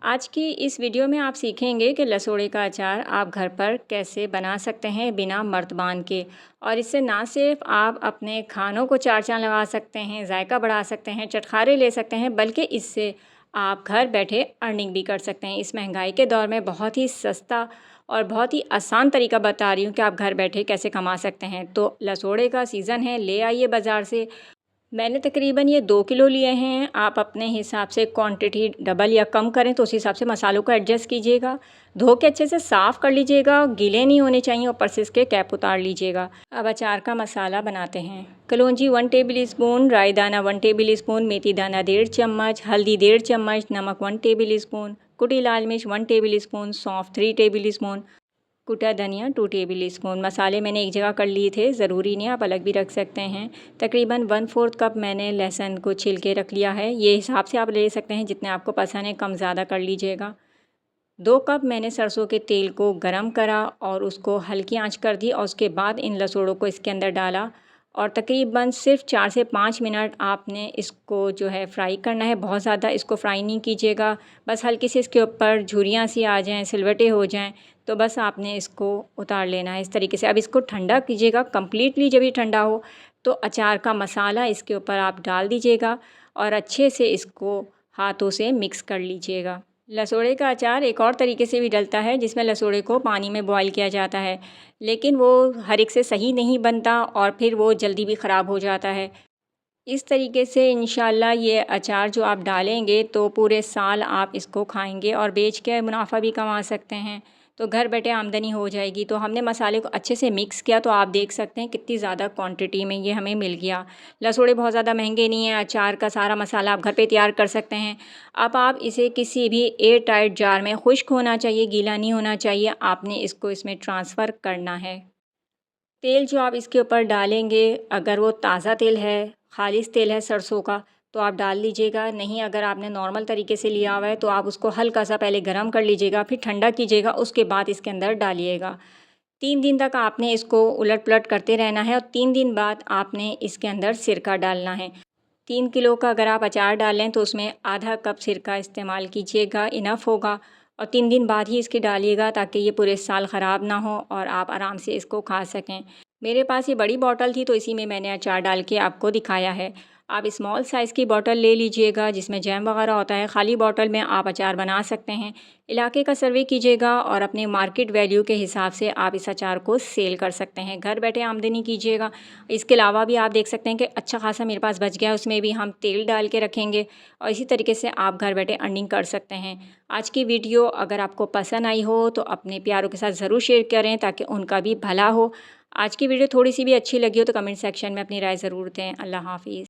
आज की इस वीडियो में आप सीखेंगे कि लसोड़े का अचार आप घर पर कैसे बना सकते हैं बिना मर्तबान के। और इससे ना सिर्फ आप अपने खानों को चार चाँद लगा सकते हैं, जायका बढ़ा सकते हैं, चटखारे ले सकते हैं, बल्कि इससे आप घर बैठे अर्निंग भी कर सकते हैं। इस महंगाई के दौर में बहुत ही सस्ता और बहुत ही आसान तरीका बता रही हूँ कि आप घर बैठे कैसे कमा सकते हैं। तो लसोड़े का सीज़न है, ले आइए बाज़ार से। मैंने तकरीबन ये 2 किलो लिए हैं। आप अपने हिसाब से क्वांटिटी डबल या कम करें तो उस हिसाब से मसालों को एडजस्ट कीजिएगा। धो के अच्छे से साफ़ कर लीजिएगा, गीले नहीं होने चाहिए, ऊपर से इसके कैप उतार लीजिएगा। अब अचार का मसाला बनाते हैं। कलौंजी 1 टेबल स्पून, राई दाना 1 टेबल स्पून, मेथी दाना 1.5 चम्मच, हल्दी 1.5 चम्मच, नमक 1 टेबल स्पून, कुटी लाल मिर्च 1 टेबल स्पून, सौंफ 3 टेबल स्पून, कुटा धनिया 2 टेबल स्पून। मसाले मैंने एक जगह कर लिए थे, ज़रूरी नहीं, आप अलग भी रख सकते हैं। तकरीबन 1/4 कप मैंने लहसुन को छिल के रख लिया है। ये हिसाब से आप ले सकते हैं जितने आपको पसंद है, कम ज़्यादा कर लीजिएगा। 2 कप मैंने सरसों के तेल को गरम करा और उसको हल्की आंच कर दी और उसके बाद इन लसोड़ों को इसके अंदर डाला और तकरीबन सिर्फ 4 से 5 मिनट आपने इसको जो है फ्राई करना है। बहुत ज़्यादा इसको फ्राई नहीं कीजिएगा, बस हल्की सी इसके ऊपर झुर्रियाँ सी आ जाएँ, सिलवटें हो जाएँ, तो बस आपने इसको उतार लेना है इस तरीके से। अब इसको ठंडा कीजिएगा कम्प्लीटली। जब ये ठंडा हो तो अचार का मसाला इसके ऊपर आप डाल दीजिएगा और अच्छे से इसको हाथों से मिक्स कर लीजिएगा। लसोड़े का अचार एक और तरीके से भी डलता है जिसमें लसोड़े को पानी में बॉईल किया जाता है, लेकिन वो हर एक से सही नहीं बनता और फिर वो जल्दी भी ख़राब हो जाता है। इस तरीके से इंशाल्लाह ये अचार जो आप डालेंगे तो पूरे साल आप इसको खाएंगे और बेच के मुनाफा भी कमा सकते हैं, तो घर बैठे आमदनी हो जाएगी। तो हमने मसाले को अच्छे से मिक्स किया तो आप देख सकते हैं कितनी ज़्यादा क्वांटिटी में ये हमें मिल गया। लसोड़े बहुत ज़्यादा महंगे नहीं हैं, अचार का सारा मसाला आप घर पे तैयार कर सकते हैं। अब आप इसे किसी भी एयर टाइट जार में, खुश्क होना चाहिए, गीला नहीं होना चाहिए, आपने इसको इसमें ट्रांसफ़र करना है। तेल जो आप इसके ऊपर डालेंगे, अगर वो ताज़ा तेल है, खालिस तेल है सरसों का, तो आप डाल लीजिएगा। नहीं, अगर आपने नॉर्मल तरीके से लिया हुआ है तो आप उसको हल्का सा पहले गरम कर लीजिएगा, फिर ठंडा कीजिएगा, उसके बाद इसके अंदर डालिएगा। 3 दिन तक आपने इसको उलट-पलट करते रहना है और 3 दिन बाद आपने इसके अंदर सिरका डालना है। 3 किलो का अगर आप अचार डालें तो उसमें आधा कप सिरका इस्तेमाल कीजिएगा, इनफ होगा। और 3 दिन बाद ही इसकी डालिएगा ताकि ये पूरे साल ख़राब ना हो और आप आराम से इसको खा सकें। मेरे पास ये बड़ी बॉटल थी तो इसी में मैंने अचार डाल के आपको दिखाया है। आप स्मॉल साइज़ की बॉटल ले लीजिएगा जिसमें जैम वगैरह होता है, खाली बॉटल में आप अचार बना सकते हैं। इलाके का सर्वे कीजिएगा और अपने मार्केट वैल्यू के हिसाब से आप इस अचार को सेल कर सकते हैं, घर बैठे आमदनी कीजिएगा। इसके अलावा भी आप देख सकते हैं कि अच्छा खासा मेरे पास बच गया है, उसमें भी हम तेल डाल के रखेंगे और इसी तरीके से आप घर बैठे अर्निंग कर सकते हैं। आज की वीडियो अगर आपको पसंद आई हो तो अपने प्यारों के साथ ज़रूर शेयर करें ताकि उनका भी भला हो। आज की वीडियो थोड़ी सी भी अच्छी लगी हो तो कमेंट सेक्शन में अपनी राय ज़रूर दें। अल्लाह हाफ़िज़।